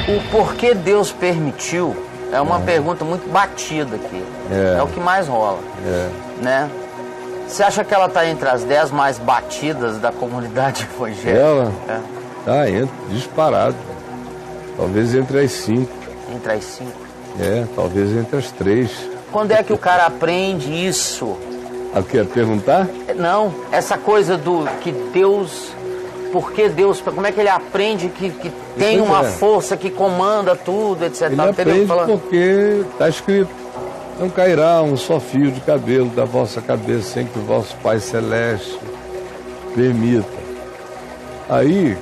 O porquê Deus permitiu é uma pergunta muito batida aqui. É o que mais rola. Né? Você acha que ela está entre as 10 mais batidas da comunidade evangélica? Ela? Tá, disparado. Talvez entre as 5. Entre as 5? Talvez entre as 3. Quando é que o cara aprende isso? A quê? Perguntar? Não, essa coisa do que Deus... Por que Deus... Como é que ele aprende que tem uma força que comanda tudo, etc. Ele aprende porque está escrito: não cairá um só fio de cabelo da vossa cabeça sem que o vosso Pai Celeste permita. Aí,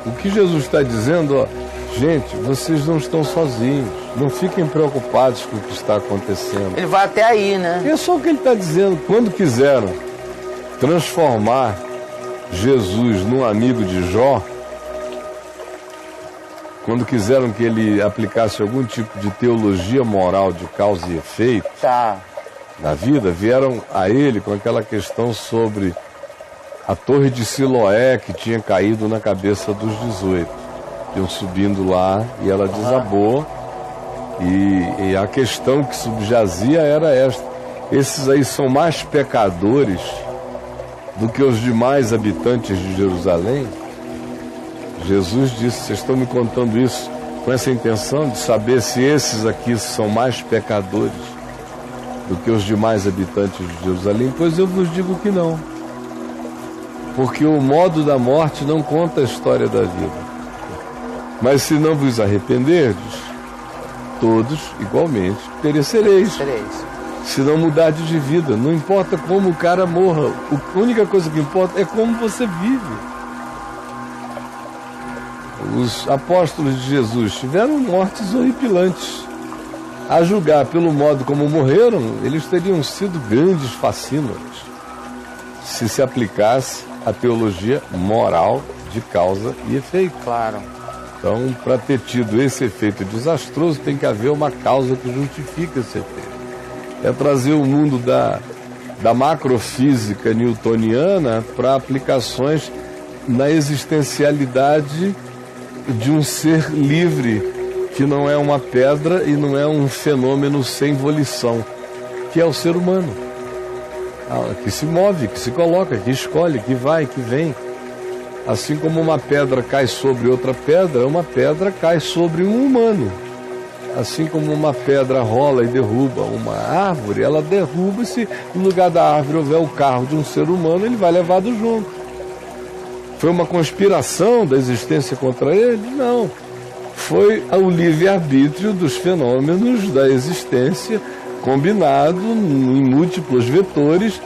o que Jesus está dizendo, ó, gente, vocês não estão sozinhos, não fiquem preocupados com o que está acontecendo. Ele vai até aí, né? É só o que ele está dizendo. Quando quiseram transformar Jesus num amigo de Jó, quando quiseram que ele aplicasse algum tipo de teologia moral de causa e efeito na vida, vieram a ele com aquela questão sobre a torre de Siloé que tinha caído na cabeça dos 18. Iam subindo lá e ela desabou, e a questão que subjazia era esta: esses aí são mais pecadores do que os demais habitantes de Jerusalém? Jesus disse: vocês estão me contando isso com essa intenção de saber se esses aqui são mais pecadores do que os demais habitantes de Jerusalém? Pois eu vos digo que não. Porque o modo da morte não conta a história da vida. Mas se não vos arrependerdes, todos igualmente perecereis. Se não mudardes de vida, não importa como o cara morra, a única coisa que importa é como você vive. Os apóstolos de Jesus tiveram mortes horripilantes. A julgar pelo modo como morreram, eles teriam sido grandes fascínoras se aplicasse a teologia moral de causa e efeito. Claro. Então, para ter tido esse efeito desastroso, tem que haver uma causa que justifica esse efeito. É trazer o mundo da macrofísica newtoniana para aplicações na existencialidade de um ser livre, que não é uma pedra e não é um fenômeno sem volição, que é o ser humano, que se move, que se coloca, que escolhe, que vai, que vem. Assim como uma pedra cai sobre outra pedra, uma pedra cai sobre um humano. Assim como uma pedra rola e derruba uma árvore, ela derruba. Se no lugar da árvore houver o carro de um ser humano, ele vai levado junto. Foi uma conspiração da existência contra ele? Não. Foi o livre-arbítrio dos fenômenos da existência, combinado em múltiplos vetores,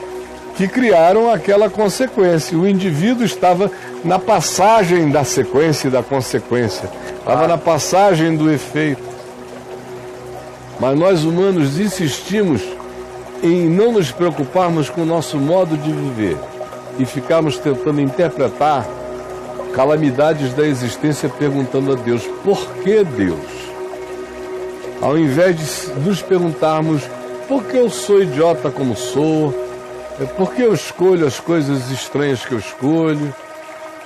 que criaram aquela consequência. O indivíduo estava na passagem da sequência e da consequência, estava na passagem do efeito. Mas nós humanos insistimos em não nos preocuparmos com o nosso modo de viver e ficarmos tentando interpretar calamidades da existência perguntando a Deus: por que Deus? Ao invés de nos perguntarmos: por que eu sou idiota como sou? Por que eu escolho as coisas estranhas que eu escolho?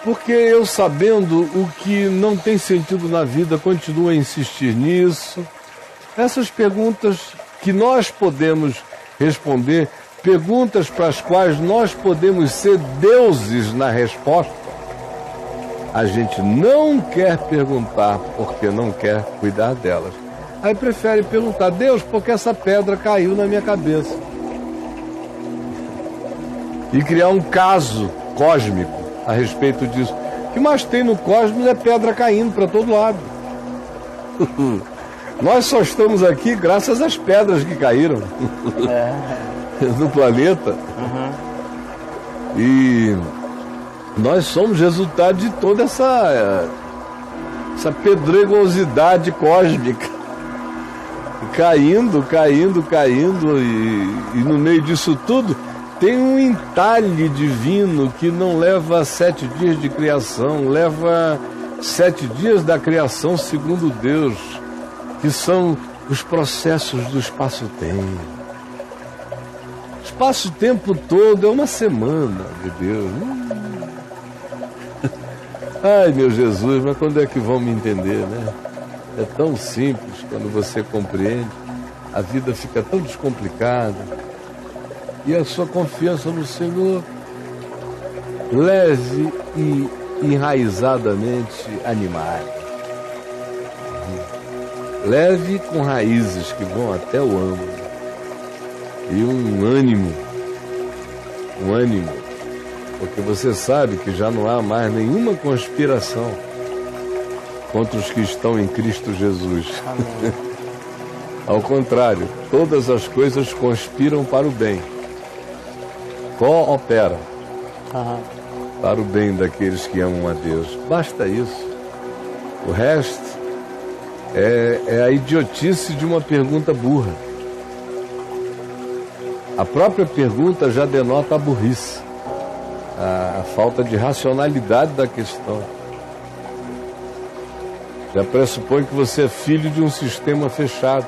Por que eu, sabendo o que não tem sentido na vida, continuo a insistir nisso? Essas perguntas que nós podemos responder, perguntas para as quais nós podemos ser deuses na resposta, a gente não quer perguntar porque não quer cuidar delas. Aí prefere perguntar: Deus, por que essa pedra caiu na minha cabeça? E criar um caso cósmico a respeito disso. O que mais tem no cosmos é pedra caindo para todo lado. Nós só estamos aqui graças às pedras que caíram no planeta. E nós somos resultado de toda essa pedregosidade cósmica. Caindo, e no meio disso tudo tem um entalhe divino que não leva 7 dias de criação, leva 7 dias da criação segundo Deus, que são os processos do espaço-tempo. Espaço-tempo todo é uma semana de Deus. Ai, meu Jesus, mas quando é que vão me entender, né? é tão simples quando você compreende. A vida fica tão descomplicada. E a sua confiança no Senhor, leve e enraizadamente animada. Leve com raízes que vão até o âmago. E um ânimo, porque você sabe que já não há mais nenhuma conspiração contra os que estão em Cristo Jesus. Ao contrário, todas as coisas conspiram para o bem, cooperam para o bem daqueles que amam a Deus. Basta isso. O resto é a idiotice de uma pergunta burra. A própria pergunta já denota a burrice, a falta de racionalidade da questão. Já pressupõe que você é filho de um sistema fechado,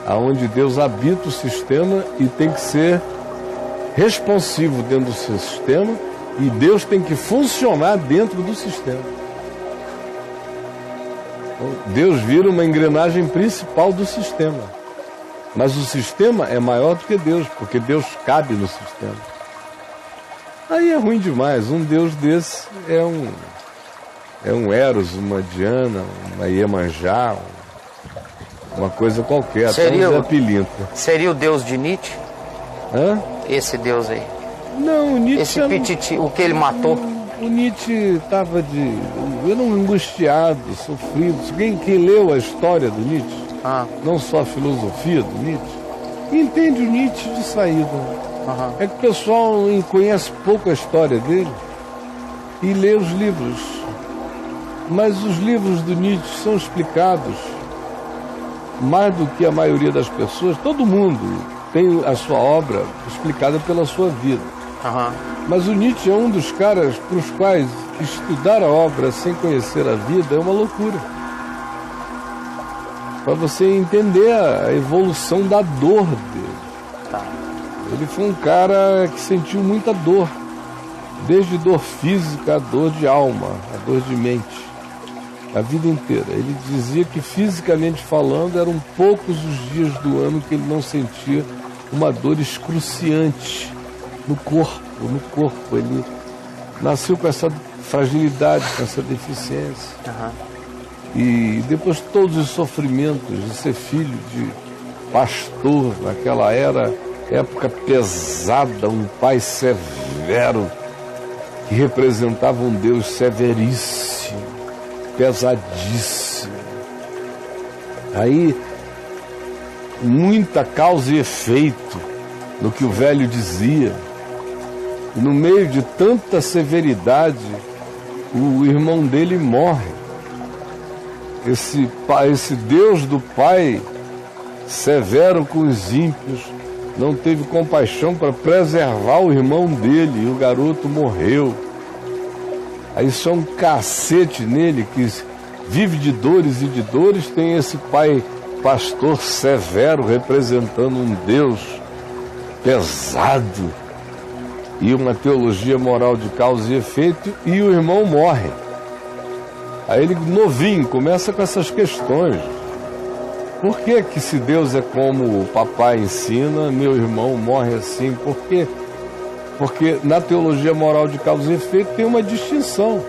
aonde Deus habita o sistema e tem que ser responsivo dentro do seu sistema, e Deus tem que funcionar dentro do sistema. Então, Deus vira uma engrenagem principal do sistema. Mas o sistema é maior do que Deus, porque Deus cabe no sistema. Aí é ruim demais. Um Deus desse é um Eros, uma Diana, uma Iemanjá, uma coisa qualquer, até um Zé Pilintra. Seria o Deus de Nietzsche? Hã? Esse Deus aí? Não, o Nietzsche... Esse Pititi, o que ele matou? O Nietzsche estava era um angustiado, sofrido. Quem leu a história do Nietzsche, não só a filosofia do Nietzsche, entende o Nietzsche de saída. É que o pessoal conhece pouco a história dele e lê os livros. Mas os livros do Nietzsche são explicados mais do que a maioria das pessoas. Todo mundo tem a sua obra explicada pela sua vida. Mas o Nietzsche é um dos caras para os quais estudar a obra sem conhecer a vida é uma loucura. Para você entender a evolução da dor dele. Ele foi um cara que sentiu muita dor, desde dor física a dor de alma, a dor de mente, a vida inteira. Ele dizia que, fisicamente falando, eram poucos os dias do ano que ele não sentia uma dor excruciante no corpo. Ele nasceu com essa fragilidade, com essa deficiência. E depois todos os sofrimentos de ser filho de pastor naquela época pesada, um pai severo, que representava um Deus severíssimo, pesadíssimo. Aí, muita causa e efeito no que o velho dizia. No meio de tanta severidade, o irmão dele morre. Esse Deus do Pai, severo com os ímpios, não teve compaixão para preservar o irmão dele, e o garoto morreu. Aí só um cacete nele, que vive de dores e de dores, tem esse pai pastor severo, representando um Deus pesado, e uma teologia moral de causa e efeito, e o irmão morre. Aí ele, novinho, começa com essas questões. Por que que, se Deus é como o papai ensina, meu irmão morre assim? Por quê? Porque na teologia moral de causa e efeito tem uma distinção.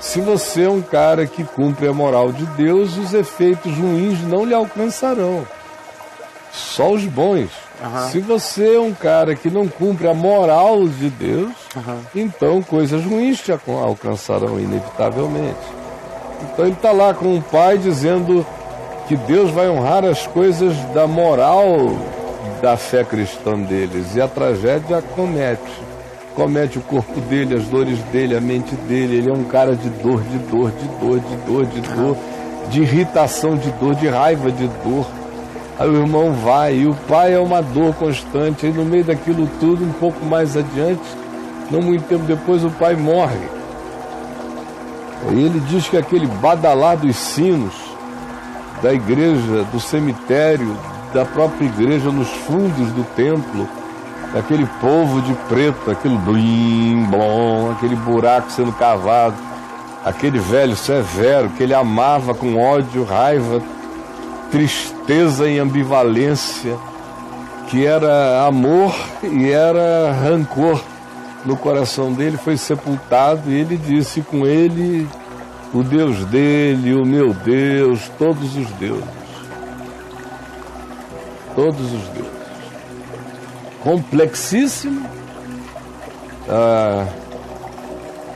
Se você é um cara que cumpre a moral de Deus, os efeitos ruins não lhe alcançarão. Só os bons. Se você é um cara que não cumpre a moral de Deus, então coisas ruins te alcançarão inevitavelmente. Então ele está lá com o pai dizendo que Deus vai honrar as coisas da moral da fé cristã deles. E a tragédia comete o corpo dele, as dores dele, a mente dele. Ele é um cara de dor, de irritação de dor, de raiva de dor. Aí o irmão vai, e o pai é uma dor constante. Aí no meio daquilo tudo, um pouco mais adiante, não muito tempo depois, o pai morre. E ele diz que aquele badalar dos sinos da igreja, do cemitério, da própria igreja, nos fundos do templo, aquele povo de preto, aquele blim, blom, aquele buraco sendo cavado, aquele velho severo que ele amava com ódio, raiva, tristeza e ambivalência, que era amor e era rancor no coração dele, foi sepultado, e ele disse com ele, o Deus dele, o meu Deus, todos os deuses. Todos os deuses. Complexíssimo,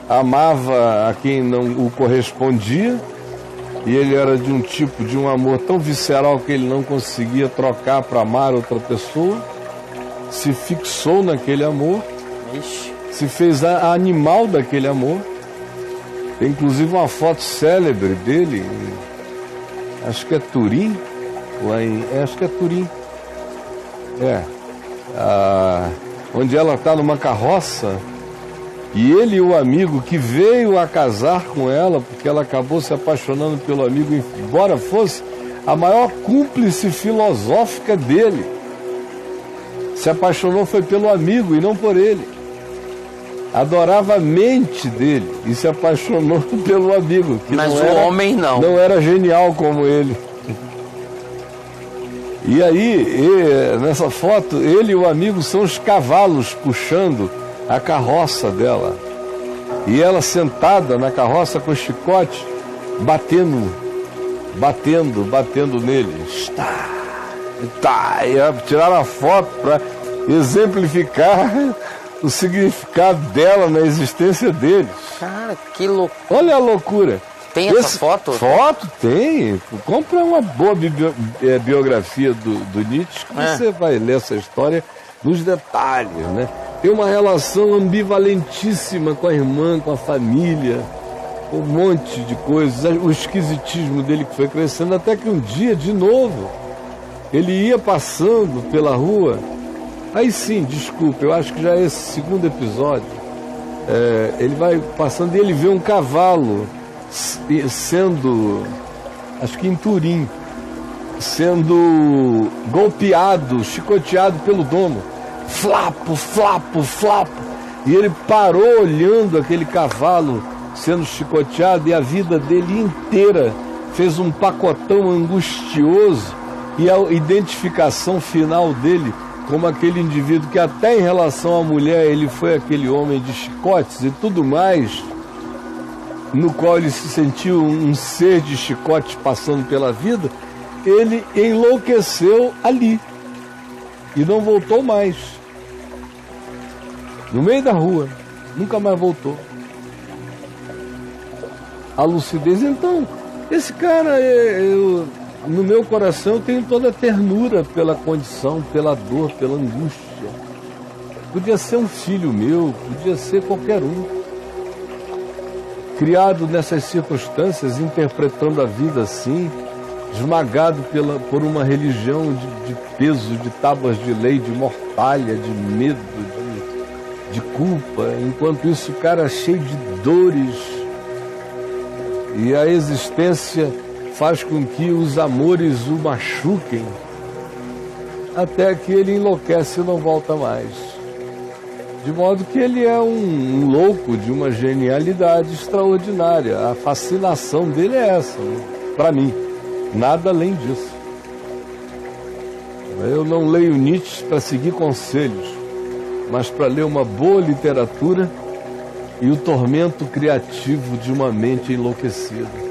amava a quem não o correspondia, e ele era de um tipo, de um amor tão visceral que ele não conseguia trocar para amar outra pessoa, se fixou naquele amor, se fez animal daquele amor. Tem inclusive uma foto célebre dele, acho que é Turim, acho que é Turim, onde ela está numa carroça, e ele e o amigo que veio a casar com ela, porque ela acabou se apaixonando pelo amigo, embora fosse a maior cúmplice filosófica dele, se apaixonou foi pelo amigo e não por ele. Adorava a mente dele e se apaixonou pelo amigo, que mas o homem não era genial como ele. E aí, nessa foto, ele e o amigo são os cavalos puxando a carroça dela, e ela sentada na carroça com o chicote, batendo nele. E tiraram a foto para exemplificar o significado dela na existência deles. Cara, que loucura. Olha a loucura. Tem essa foto? Foto tem. Compra uma boa biografia do Nietzsche, que você vai ler essa história nos detalhes, né? Tem uma relação ambivalentíssima com a irmã, com a família, um monte de coisas. O esquisitismo dele que foi crescendo, até que um dia, de novo, ele ia passando pela rua. Aí sim, desculpa, eu acho que já é esse segundo episódio. Ele vai passando e ele vê um cavalo sendo, acho que em Turim, sendo golpeado, chicoteado pelo dono. Flapo, flapo, flapo. E ele parou olhando aquele cavalo sendo chicoteado, e a vida dele inteira fez um pacotão angustioso, e a identificação final dele como aquele indivíduo que até em relação à mulher ele foi aquele homem de chicotes e tudo mais, no qual ele se sentiu um ser de chicotes passando pela vida. Ele enlouqueceu ali e não voltou mais. No meio da rua, nunca mais voltou. A lucidez, então, esse cara, no meu coração eu tenho toda a ternura pela condição, pela dor, pela angústia. Podia ser um filho meu, podia ser qualquer um, criado nessas circunstâncias, interpretando a vida assim, esmagado por uma religião de peso, de tábuas de lei, de mortalha, de medo, de culpa. Enquanto isso, o cara cheio de dores, e a existência faz com que os amores o machuquem, até que ele enlouquece e não volta mais. De modo que ele é um louco de uma genialidade extraordinária. A fascinação dele é essa, né? Para mim, nada além disso. Eu não leio Nietzsche para seguir conselhos, mas para ler uma boa literatura e o tormento criativo de uma mente enlouquecida.